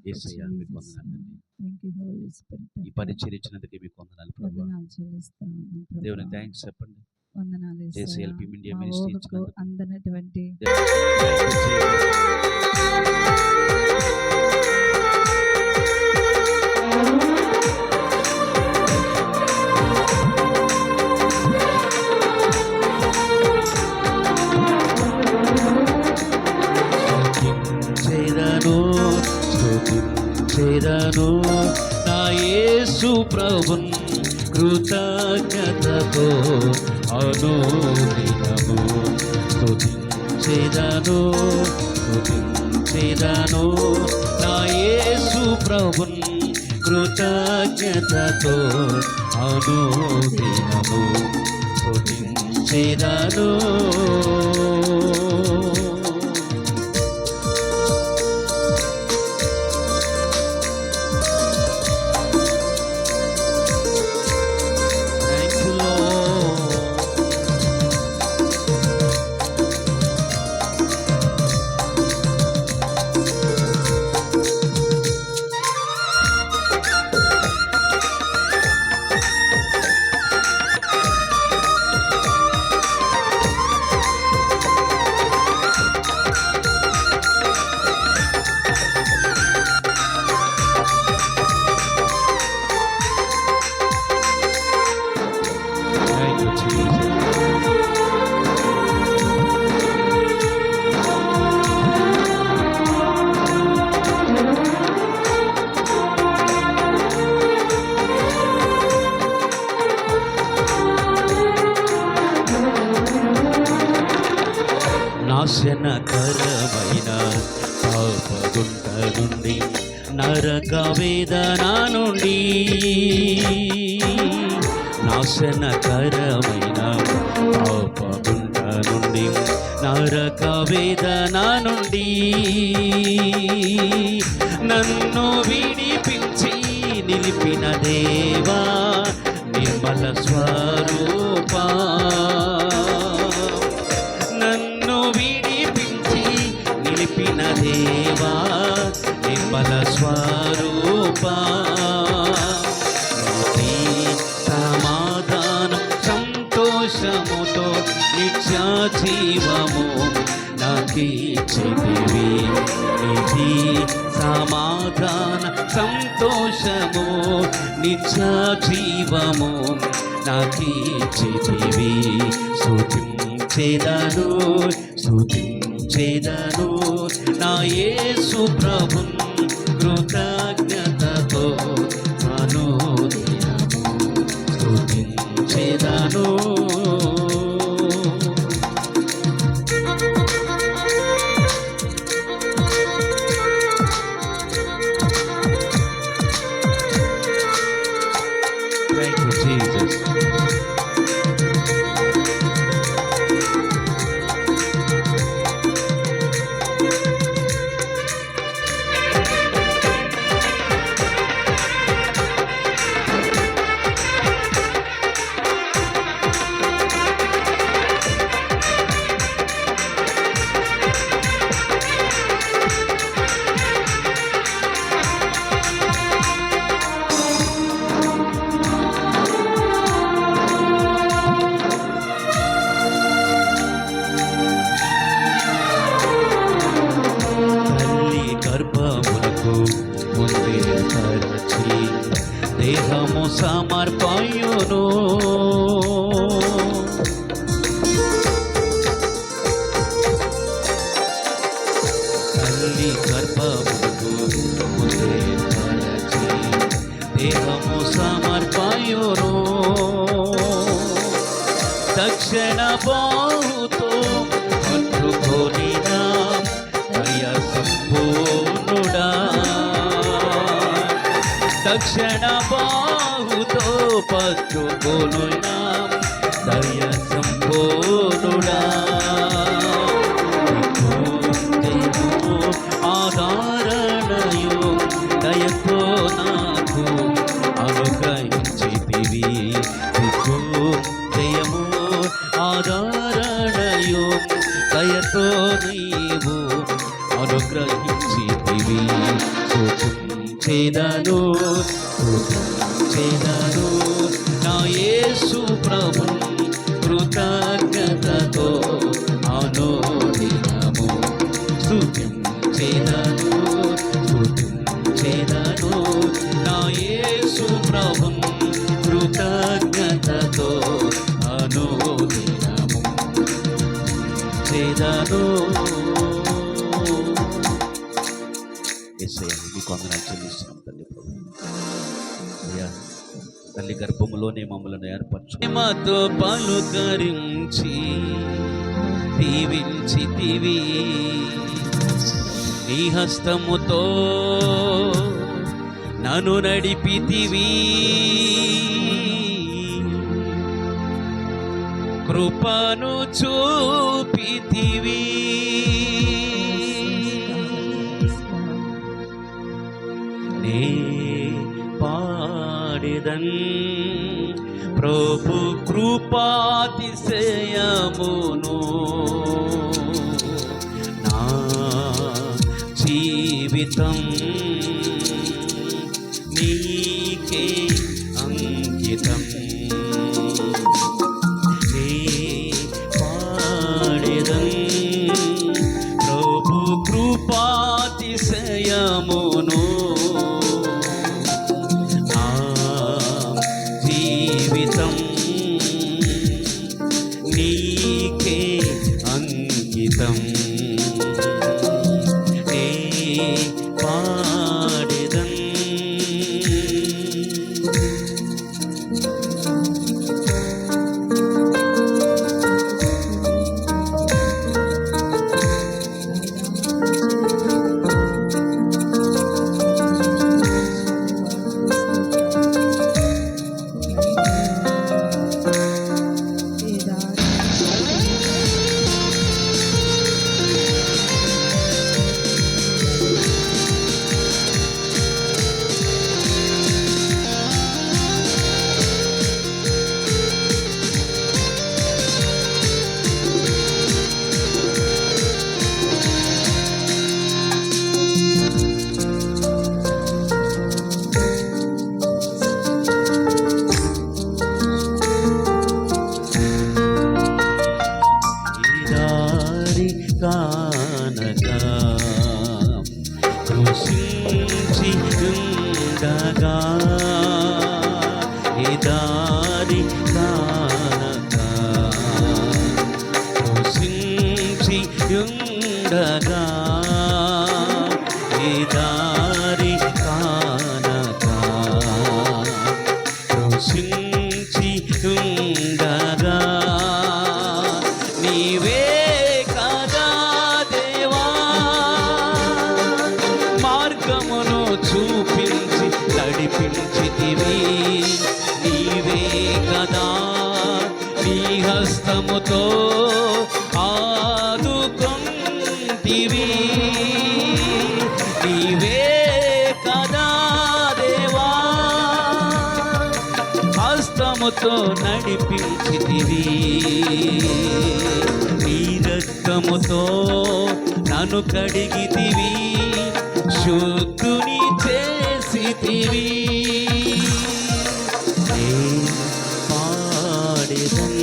యేసయ్య మీకు వందనాలండి. ఈ పరిచర్య ఇచ్చినందుకు మీకు వందనాలు ప్రభువా. దేవునికి థ్యాంక్స్ చెప్పండి. జేసీఎల్పీ మీడియా మినిస్ట్రీ ఇచ్చినందుకు అందనటువంటి స్తుతించెదను నా యేసు ప్రభున్ కృతజ్ఞతతో అనుదినము స్తుతించెదను నా యేసు ప్రభున్ కృతజ్ఞతతో అనుదినము స్తుతించెదను. నాశనకరమైన పాపగుంట నుండి నరక వేదన నుండి నాశనకరమైన పాపగుంట నుండి నరక వేదన నుండి నన్ను విడిపించి నిలిపిన దేవా నిర్మల స్వరూపా నిలిపిన దేవా నిర్మల స్వరూపా సమాధానం సంతోషముతో నిత్య జీవము నాకిచ్చితివి నిధి సమాధాన సంతోషము నిత్య జీవము నాకిచ్చితివి స్తుతించెదను నా యేసు ప్రభున్ కృతజ్ఞతతో అనుదినము స్తుతించెదను. Thank you, Jesus. పరచి దేహము సమర్పయును తల్లి గర్భముకు ముందే పరచి దేహము సమర్పయును దక్షిణ బాహుతో పట్టుకొనినా దయ సంపూర్ణుడా దక్షిణ బాహుతో పట్టుకొనునా దయ సంపూర్ణుడా ఆధారణయు దయతో నాకు అనుగ్రహించితివి జయము ఆధారణయు దయతో నీవు అనుగ్రహించితివి స్తుతించెదను స్తుతించెదను నా యేసు ప్రభు కృతజ్ఞతతో అనుదినము స్తుతించెదను స్తుతించెదను నా యేసు ప్రభు కృతజ్ఞతతో అనుదినము చేదను. యేసయ్య నీకు వందనాలు చెల్లిస్తున్నాం తండ్రి ప్రభు. అయ్యా తల్లి గర్భములోనే మమ్మల్ని ఏర్పరచు మాతో పలుకరించి దీవించితివి నీ హస్తముతో నన్ను నడిపితివి కృపను చూపితివి నే పాడెదన్ ప్రభు కృపాతిశయమును నా జీవితం నీకే అంకితం నే పాడెదన్ ప్రభు కృపాతిశయమును నా జీవితం నీకే అంకితం నే పాడెదన్. కానక కృషించి ఉండగా ఏ దారి కానక కృషించి ఉండగా ఏ దారి కానక కృషించి ఉండగా నీవే చూపించి నడిపించితివి నీవే కదా నీ హస్తముతో ఆదుకొంటివి నీవే కదా దేవా హస్తముతో నడిపించితివి నీ రక్తముతో నన్ను కడిగితివి శుద్ధుని చేసితివి నే పాడెదన్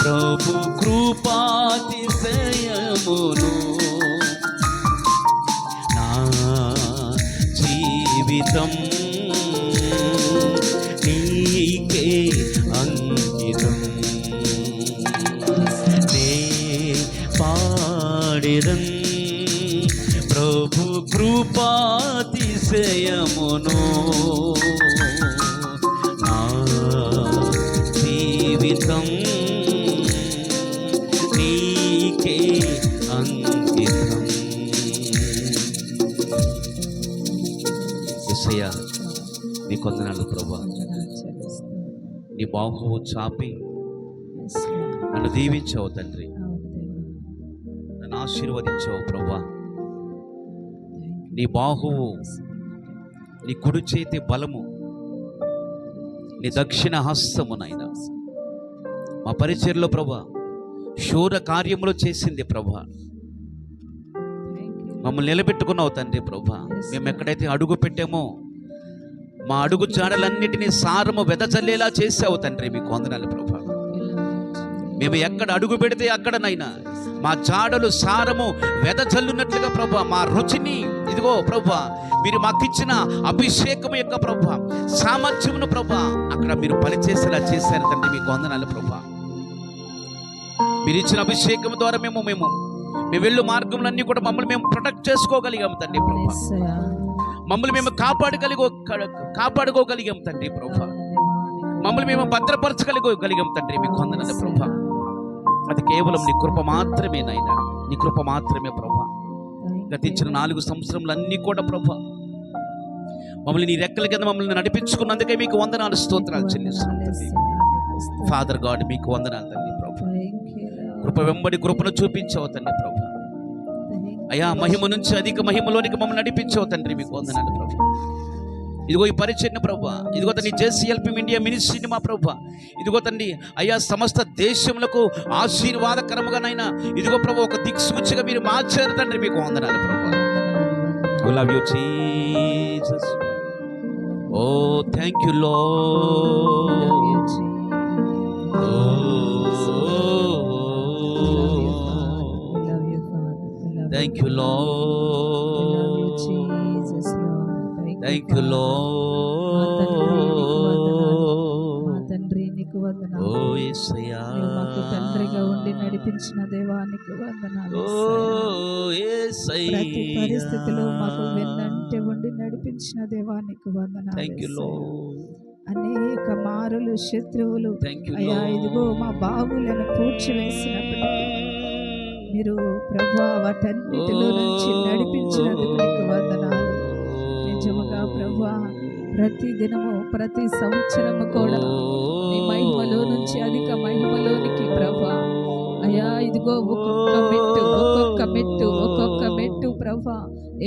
ప్రభు కృపాతిశయమును నా జీవితం నీకే అంకితం నే పాడెదన్ ప్రభు కృపాతిశయమును నా జీవితం నీకే అంకితం. యేసయ్యా నీ కొందనాలు ప్రభువా నీ బాహువు చాపి నన్ను దీవించావు తండ్రి నన్ను ఆశీర్వదించావు ప్రభువా నీ బాహువు నీ కుడి చేతి బలము నీ దక్షిణ హస్తము నాయన మా పరిచర్లో ప్రభా శూర కార్యములు చేసింది ప్రభా మమ్మల్ని నిలబెట్టుకున్నావు తండ్రి ప్రభా. మేము ఎక్కడైతే అడుగు పెట్టామో మా అడుగు జాడలన్నిటినీ సారము వెదజల్లేలా చేసావు తండ్రి. మీకు వందనాలు ప్రభా. మేము ఎక్కడ అడుగు పెడితే అక్కడనైనా మా జాడలు సారము వెదజల్లున్నట్లుగా ప్రభా, మా రుచిని ఇదిగో ప్రభా మీరు మాకిచ్చిన అభిషేకం యొక్క ప్రభా సామర్థ్యమును ప్రభా అక్కడ మీరు పనిచేసేలా చేశారు తండ్రి. మీకు వందనాలు ప్రభా. మీరు ఇచ్చిన అభిషేకం ద్వారా మేము వెళ్ళు మార్గములన్నీ కూడా మమ్మల్ని మేము ప్రొటెక్ట్ చేసుకోగలిగాము తండ్రి ప్రభా. మమ్మల్ని మేము కాపాడుకోగలిగాం తండ్రి ప్రభా. మమ్మల్ని మేము భద్రపరచగలిగాం తండ్రి. మీకు వందనాలు ప్రభా. అది కేవలం నీ కృప మాత్రమే నాయనా, నీ కృప మాత్రమే ప్రభా. గతించిన 4 సంవత్సరములన్నీ కూడా ప్రభా మమ్మల్ని నీ రెక్కల కింద మమ్మల్ని నడిపించుకున్నందుకే మీకు వందనాలు, స్తోత్రాలు చెల్లిస్తున్నాం ఫాదర్ గాడ్. మీకు వందనాలు తండ్రి ప్రభా. కృప వెంబడి కృపను చూపించావు తండ్రి ప్రభా. అయా మహిమ నుంచి అధిక మహిమలోనికి మమ్మల్ని నడిపించావు తండ్రి. మీకు వందనాలు ప్రభా. ఇదిగో ఈ పరిచర్య ప్రభా, ఇదిగో తండ్రి JCLP ఇండియా మినిస్ట్రీని మా ప్రభా, ఇదిగో తండ్రి అయ్యా సమస్త దేశములకు ఆశీర్వాదకరముగానైనా ఇదిగో ప్రభా ఒక దిక్సూచిగా మీరు మార్చారు తండ్రి. మీకు వందనాలు ప్రభా. We love you Jesus. Oh thank you Lord. Thank you Lord. Thank you Lord. తండ్రి నీకు వందనాలు. ఓ యేసయ్యా మాకు తండ్రిగా ఉండి నడిపించిన దేవానికి వందనాలు. ఓ యేసయ్యా ప్రతి పరిస్థితిలో మాకు వెన్నంటే ఉండి నడిపించిన దేవానికి వందనాలు. Thank you Lord. అనేక మారులు శత్రువులు అయ్యా ఇదిగో మా బావులను పూడ్చివేసినప్పటికీ మీరు ప్రభా వాటన్నిటిలో నుంచి నడిపించినందుకు నీకు వందనాలు. నిజముగా ప్రభా ప్రతి దినము ప్రతి సంవత్సరము కూడా నీ మహిమలో నుంచి అధిక మహిమలోనికి ప్రభా అయ్యా ఇదిగో ఒక్కొక్క మెట్టు ప్రభా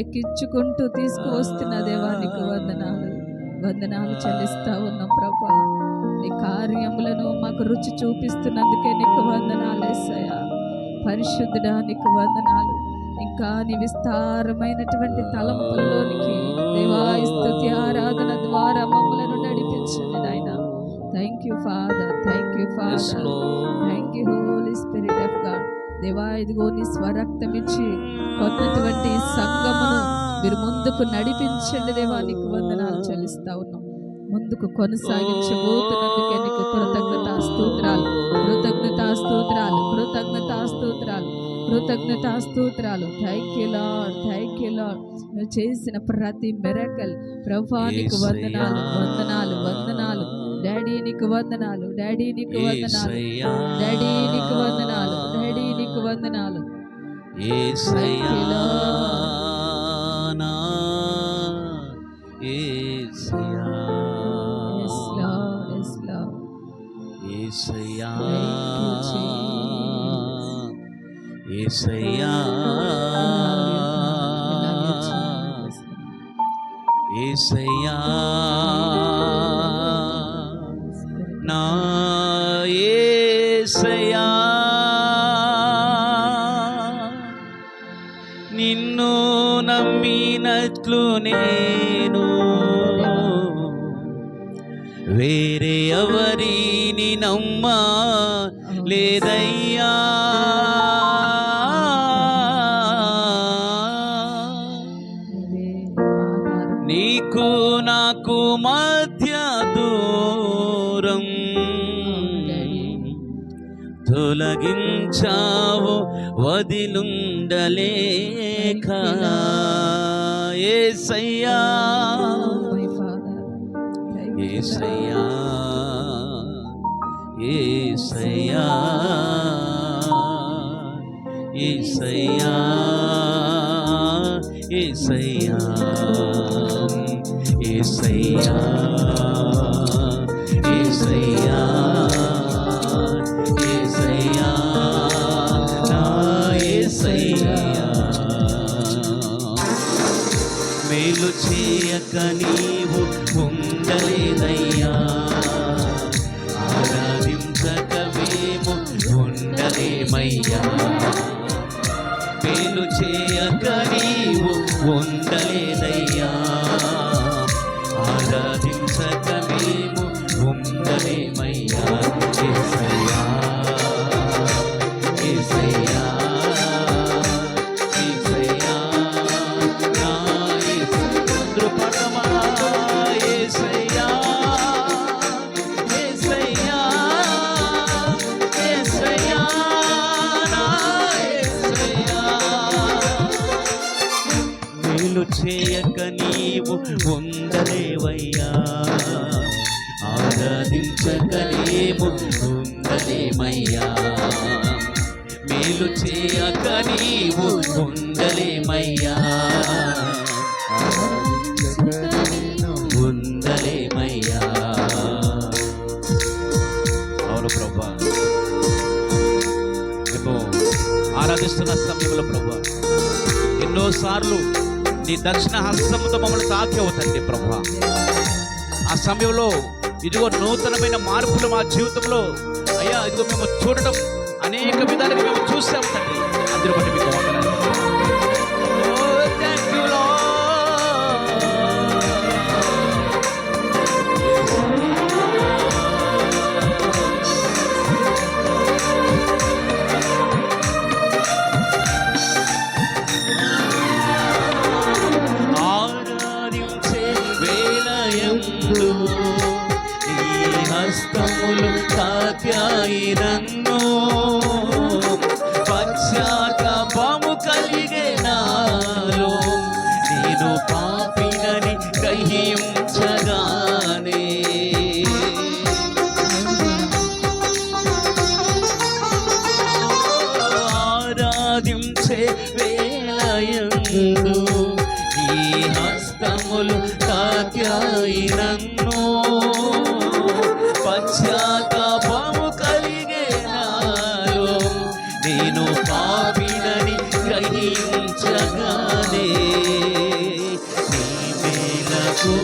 ఎక్కించుకుంటూ తీసుకువస్తున్న దేవానికి వందనాలు చెల్లిస్తా ఉన్నాం ప్రభా. నీ కార్యములను మాకు రుచి చూపిస్తున్నందుకే నీకు వందనాలు యేసయ్యా. పరిశుద్ధుడా నీకు వందనాలు. ఇంకా నీ విస్తారమైనటువంటి తలంపుల్లోనికి దేవా స్తుతి ఆరాధన ద్వారా మమ్మలను నడిపించండి నాయన. Thank you Father, thank you Father, thank you Holy Spirit of God. దేవా ఇదిగో నీ స్వరక్తం ఇచ్చి కొన్నటువంటి సంగమును మీరు ముందుకు నడిపించండి దేవా. నీకు వందనాలు చెల్లిస్తా ఉన్నాం. ముందుకు కొనసాగించబోతున్నందుకే నీకు కృతజ్ఞతాస్తోత్రాలు. Thank you Lord, thank you Lord. నువ్వు చేసిన ప్రతి మిరకల్ ప్రభా నీకు వందనాలు. డాడీ నీకు వందనాలు, డాడీ నీకు వందనాలు. యేసయ్యా యేసయ్యా నా యేసయ్యా నిన్ను నమ్మినట్లు నేను వేరే ఎవరిని నమ్మా లేదయ్యా. నీకు నాకు మధ్య దూరం తొలగించావు వదిలుండలేక యేసయ్యా యేసయ్యా యేసయ్యా యేసయ్యా యేసయ్యా యేసయ్యా యేసయ్యా యేసయ్యా నా యేసయ్యా మేలు చేయక నీవు ఉండలేదయ్యా ఆరాధించక మేము ఉండలేమయ్యా మేలు చేయక నీవు ఉండలేదయ్యా, ఆరాధించక మేము ఉండలేమయ్యా. యేసయ్యా, యేసయ్యా, యేసయ్యా, నా యేసయ్యా. అందరూ పాడమా. యేసయ్యా, యేసయ్యా, యేసయ్యా, నా యేసయ్యా. మేలు చేయక నీవు ఉండలేవయ్యా, ఆరాధించక నీవు ఉండలేమయ్యా. మేలు చేయక నీవు ఉండలేమయ్యా, ఉండలేమయ్యా. అవును ప్రభా, మేము ఆరాధిస్తున్న సమయంలో ప్రభా ఎన్నోసార్లు నీ దక్షిణ హస్తముతో మమ్మల్ని తాకేవు తండ్రి ప్రభా. ఆ సమయంలో ఇదిగో నూతనమైన మార్పులు మా జీవితంలో అయ్యా ఇదిగో మేము చూడడం అనేక విధాలుగా మేము చూసాము తండ్రి. అందరూ బట్టి మీకు వందనాలు. Oh, thank you, Lord. ఆరాధించే వేళయందు ఈ హస్తములు తాకాయి నన్ను, పశ్చాత్తాపము కలిగే నాలో, నేను పాపినని గ్రహించగానే. ఆరాధించే వేళయందు ఈ హస్తములు తాకాయి నన్ను, పశ్చాత్తాపము కలిగే నాలో, నేను పాపినని గ్రహించగానే. నీ మేలకు